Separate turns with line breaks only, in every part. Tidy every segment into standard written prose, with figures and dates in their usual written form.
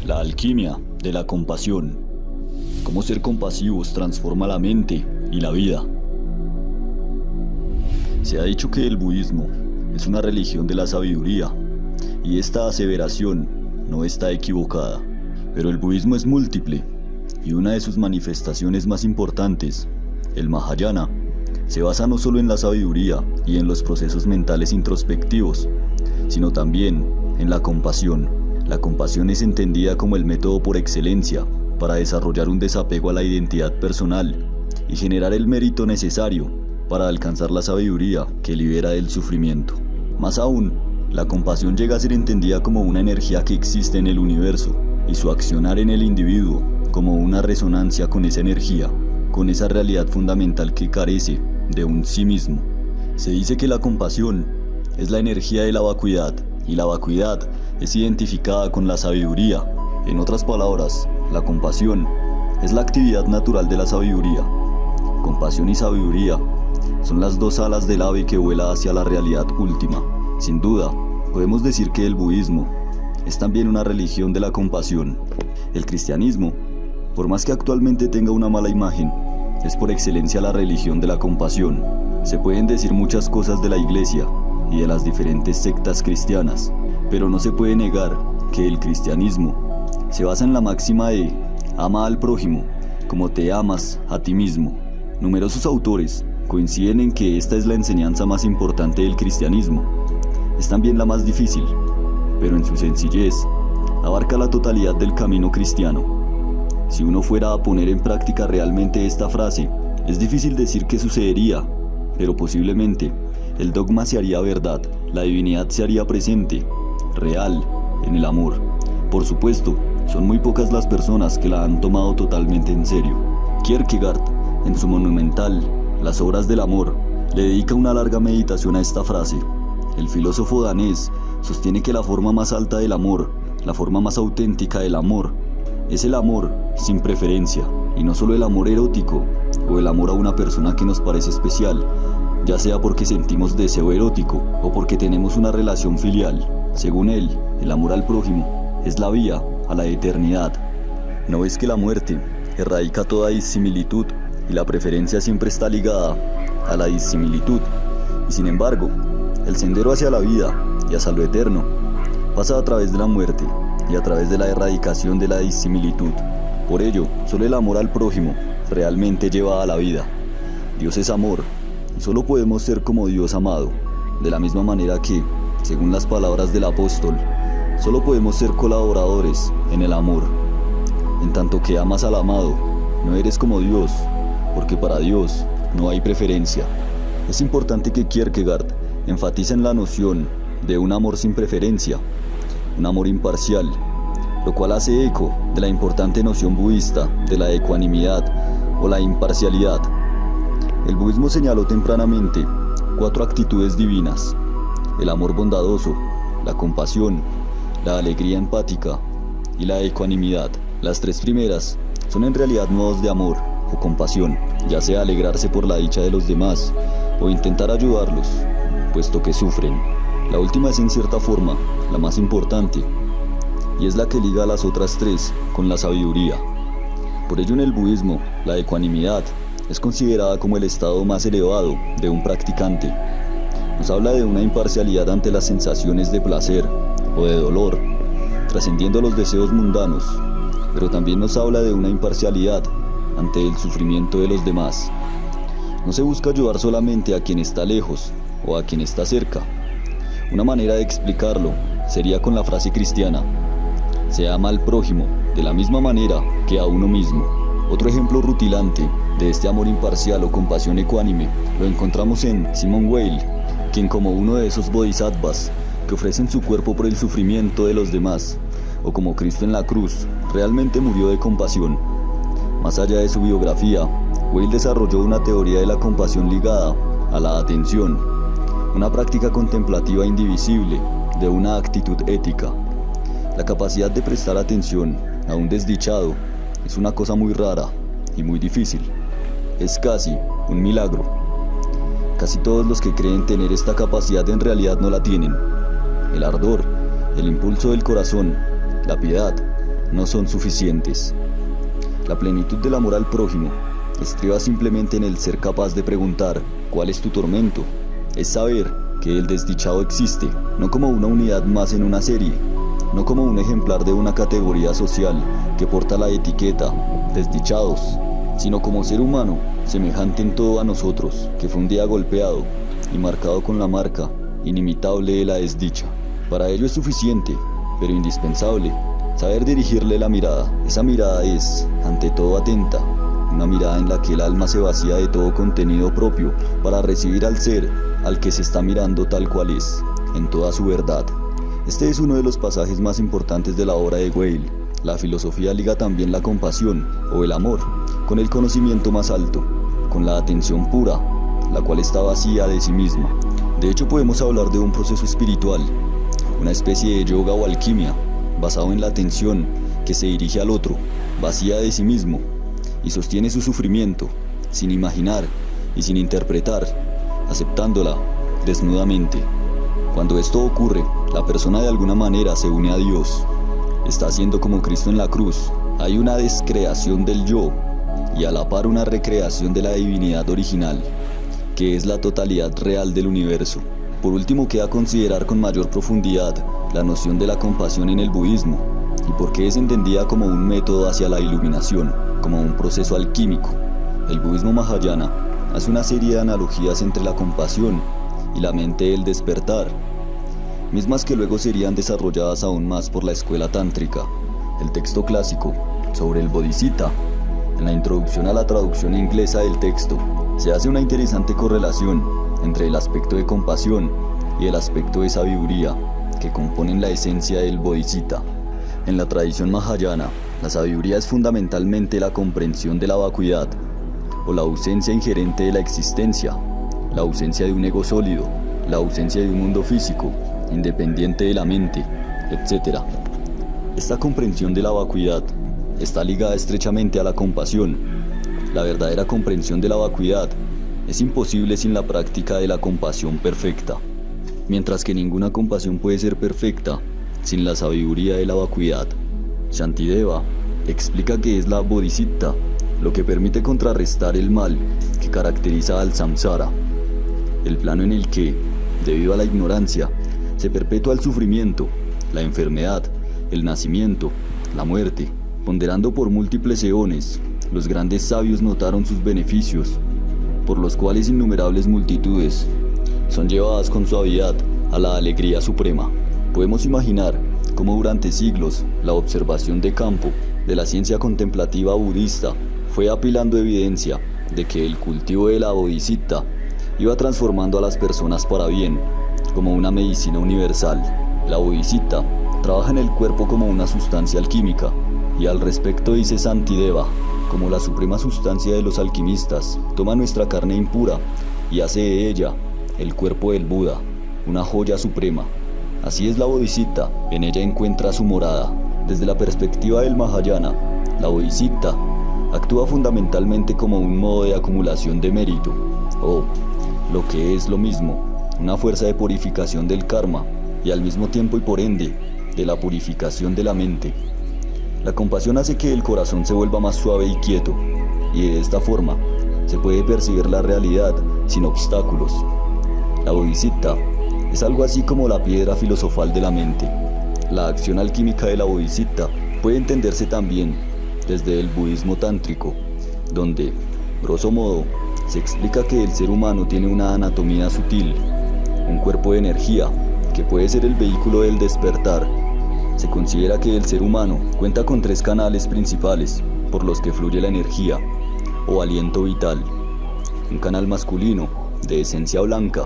La alquimia de la compasión. Cómo ser compasivos transforma la mente y la vida. Se ha dicho que el budismo es una religión de la sabiduría, y esta aseveración no está equivocada. Pero el budismo es múltiple, y una de sus manifestaciones más importantes, el Mahayana, se basa no solo en la sabiduría y en los procesos mentales introspectivos, sino también en la compasión. La compasión es entendida como el método por excelencia para desarrollar un desapego a la identidad personal y generar el mérito necesario para alcanzar la sabiduría que libera del sufrimiento. Más aún, la compasión llega a ser entendida como una energía que existe en el universo y su accionar en el individuo como una resonancia con esa energía, con esa realidad fundamental que carece de un sí mismo. Se dice que la compasión es la energía de la vacuidad, y la vacuidad es identificada con la sabiduría. En otras palabras, la compasión es la actividad natural de la sabiduría. Compasión y sabiduría son las dos alas del ave que vuela hacia la realidad última. Sin duda, podemos decir que el budismo es también una religión de la compasión. El cristianismo, por más que actualmente tenga una mala imagen, es por excelencia la religión de la compasión. Se pueden decir muchas cosas de la iglesia y de las diferentes sectas cristianas, pero no se puede negar que el cristianismo se basa en la máxima de ama al prójimo como te amas a ti mismo. Numerosos autores coinciden en que esta es la enseñanza más importante del cristianismo. Es también la más difícil, pero en su sencillez abarca la totalidad del camino cristiano. Si uno fuera a poner en práctica realmente esta frase, es difícil decir qué sucedería, pero posiblemente el dogma se haría verdad, la divinidad se haría presente, real, en el amor. Por supuesto, son muy pocas las personas que la han tomado totalmente en serio. Kierkegaard, en su monumental Las obras del amor, le dedica una larga meditación a esta frase. El filósofo danés sostiene que la forma más alta del amor, la forma más auténtica del amor, es el amor sin preferencia, y no solo el amor erótico o el amor a una persona que nos parece especial, ya sea porque sentimos deseo erótico o porque tenemos una relación filial. Según él, el amor al prójimo es la vía a la eternidad. ¿No ves que la muerte erradica toda disimilitud y la preferencia siempre está ligada a la disimilitud? Y sin embargo, el sendero hacia la vida y hacia lo eterno pasa a través de la muerte y a través de la erradicación de la disimilitud. Por ello, solo el amor al prójimo realmente lleva a la vida. Dios es amor, y solo podemos ser como Dios amado, de la misma manera que, según las palabras del apóstol, solo podemos ser colaboradores en el amor. En tanto que amas al amado, no eres como Dios, porque para Dios no hay preferencia. Es importante que Kierkegaard enfatice en la noción de un amor sin preferencia, un amor imparcial, lo cual hace eco de la importante noción budista de la ecuanimidad o la imparcialidad. El budismo señaló tempranamente 4 actitudes divinas: el amor bondadoso, la compasión, la alegría empática y la ecuanimidad. Las 3 primeras son en realidad modos de amor o compasión, ya sea alegrarse por la dicha de los demás o intentar ayudarlos, puesto que sufren. La última es en cierta forma la más importante, y es la que liga a las otras 3 con la sabiduría. Por ello en el budismo, la ecuanimidad es considerada como el estado más elevado de un practicante. Nos habla de una imparcialidad ante las sensaciones de placer o de dolor, trascendiendo los deseos mundanos, pero también nos habla de una imparcialidad ante el sufrimiento de los demás. No se busca ayudar solamente a quien está lejos o a quien está cerca. Una manera de explicarlo sería con la frase cristiana: se ama al prójimo de la misma manera que a uno mismo. Otro ejemplo rutilante de este amor imparcial o compasión ecuánime lo encontramos en Simone Weil, quien, como uno de esos bodhisattvas que ofrecen su cuerpo por el sufrimiento de los demás, o como Cristo en la cruz, realmente murió de compasión. Más allá de su biografía, Weil desarrolló una teoría de la compasión ligada a la atención, una práctica contemplativa indivisible de una actitud ética. La capacidad de prestar atención a un desdichado es una cosa muy rara y muy difícil. Es casi un milagro. Casi todos los que creen tener esta capacidad en realidad no la tienen. El ardor, el impulso del corazón, la piedad, no son suficientes. La plenitud del amor al prójimo estriba simplemente en el ser capaz de preguntar ¿cuál es tu tormento? Es saber que el desdichado existe, no como una unidad más en una serie, no como un ejemplar de una categoría social que porta la etiqueta desdichados, sino como ser humano, semejante en todo a nosotros, que fue un día golpeado y marcado con la marca inimitable de la desdicha. Para ello es suficiente, pero indispensable, saber dirigirle la mirada. Esa mirada es, ante todo, atenta, una mirada en la que el alma se vacía de todo contenido propio para recibir al ser al que se está mirando tal cual es, en toda su verdad. Este es uno de los pasajes más importantes de la obra de Weil. La filosofía liga también la compasión, o el amor, con el conocimiento más alto, con la atención pura, la cual está vacía de sí misma. De hecho, podemos hablar de un proceso espiritual, una especie de yoga o alquimia, basado en la atención que se dirige al otro, vacía de sí mismo, y sostiene su sufrimiento, sin imaginar y sin interpretar, aceptándola desnudamente. Cuando esto ocurre, la persona de alguna manera se une a Dios. Está haciendo como Cristo en la cruz. Hay una descreación del yo y a la par una recreación de la divinidad original, que es la totalidad real del universo. Por último, queda considerar con mayor profundidad la noción de la compasión en el budismo y por qué es entendida como un método hacia la iluminación, como un proceso alquímico. El budismo Mahayana hace una serie de analogías entre la compasión y la mente del despertar, mismas que luego serían desarrolladas aún más por la escuela tántrica. El texto clásico sobre el Bodhisattva, en la introducción a la traducción inglesa del texto, se hace una interesante correlación entre el aspecto de compasión y el aspecto de sabiduría que componen la esencia del Bodhisattva. En la tradición Mahayana, la sabiduría es fundamentalmente la comprensión de la vacuidad, o la ausencia inherente de la existencia, la ausencia de un ego sólido, la ausencia de un mundo físico, independiente de la mente, etc. Esta comprensión de la vacuidad está ligada estrechamente a la compasión. La verdadera comprensión de la vacuidad es imposible sin la práctica de la compasión perfecta, mientras que ninguna compasión puede ser perfecta sin la sabiduría de la vacuidad. Shantideva explica que es la Bodhisattva lo que permite contrarrestar el mal que caracteriza al samsara, el plano en el que, debido a la ignorancia, se perpetúa el sufrimiento, la enfermedad, el nacimiento, la muerte. Ponderando por múltiples eones, los grandes sabios notaron sus beneficios, por los cuales innumerables multitudes son llevadas con suavidad a la alegría suprema. Podemos imaginar cómo durante siglos la observación de campo de la ciencia contemplativa budista fue apilando evidencia de que el cultivo de la Bodhisattva iba transformando a las personas para bien, como una medicina universal. La Bodhisattva trabaja en el cuerpo como una sustancia alquímica, y al respecto dice Shantideva, como la suprema sustancia de los alquimistas, toma nuestra carne impura y hace de ella el cuerpo del Buda, una joya suprema. Así es la Bodhisattva, en ella encuentra su morada. Desde la perspectiva del Mahayana, la Bodhisattva actúa fundamentalmente como un modo de acumulación de mérito, o, lo que es lo mismo, una fuerza de purificación del karma, y al mismo tiempo y por ende, de la purificación de la mente. La compasión hace que el corazón se vuelva más suave y quieto, y de esta forma se puede percibir la realidad sin obstáculos. La Bodhisattva es algo así como la piedra filosofal de la mente. La acción alquímica de la Bodhisattva puede entenderse también desde el budismo tántrico, donde, grosso modo, se explica que el ser humano tiene una anatomía sutil, un cuerpo de energía que puede ser el vehículo del despertar. Se considera que el ser humano cuenta con 3 canales principales por los que fluye la energía o aliento vital. Un canal masculino, de esencia blanca,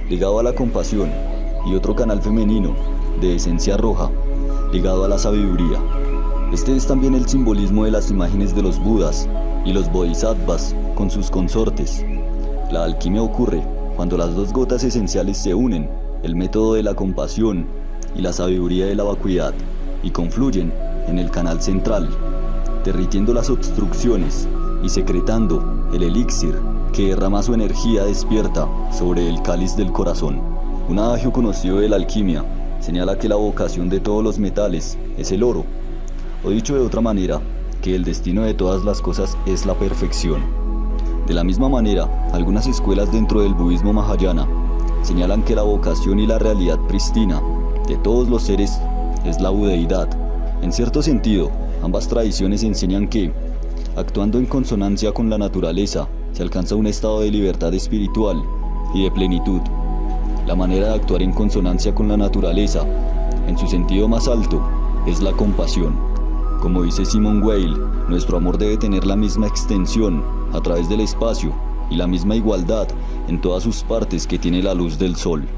ligado a la compasión, y otro canal femenino, de esencia roja, ligado a la sabiduría. Este es también el simbolismo de las imágenes de los Budas y los Bodhisattvas con sus consortes. La alquimia ocurre cuando las 2 gotas esenciales se unen, el método de la compasión y la sabiduría de la vacuidad, y confluyen en el canal central, derritiendo las obstrucciones y secretando el elixir que derrama su energía despierta sobre el cáliz del corazón. Un adagio conocido de la alquimia señala que la vocación de todos los metales es el oro. O dicho de otra manera, que el destino de todas las cosas es la perfección. De la misma manera, algunas escuelas dentro del budismo mahayana señalan que la vocación y la realidad prístina de todos los seres es la budeidad. En cierto sentido, ambas tradiciones enseñan que, actuando en consonancia con la naturaleza, se alcanza un estado de libertad espiritual y de plenitud. La manera de actuar en consonancia con la naturaleza, en su sentido más alto, es la compasión. Como dice Simone Weil, nuestro amor debe tener la misma extensión a través del espacio y la misma igualdad en todas sus partes que tiene la luz del sol.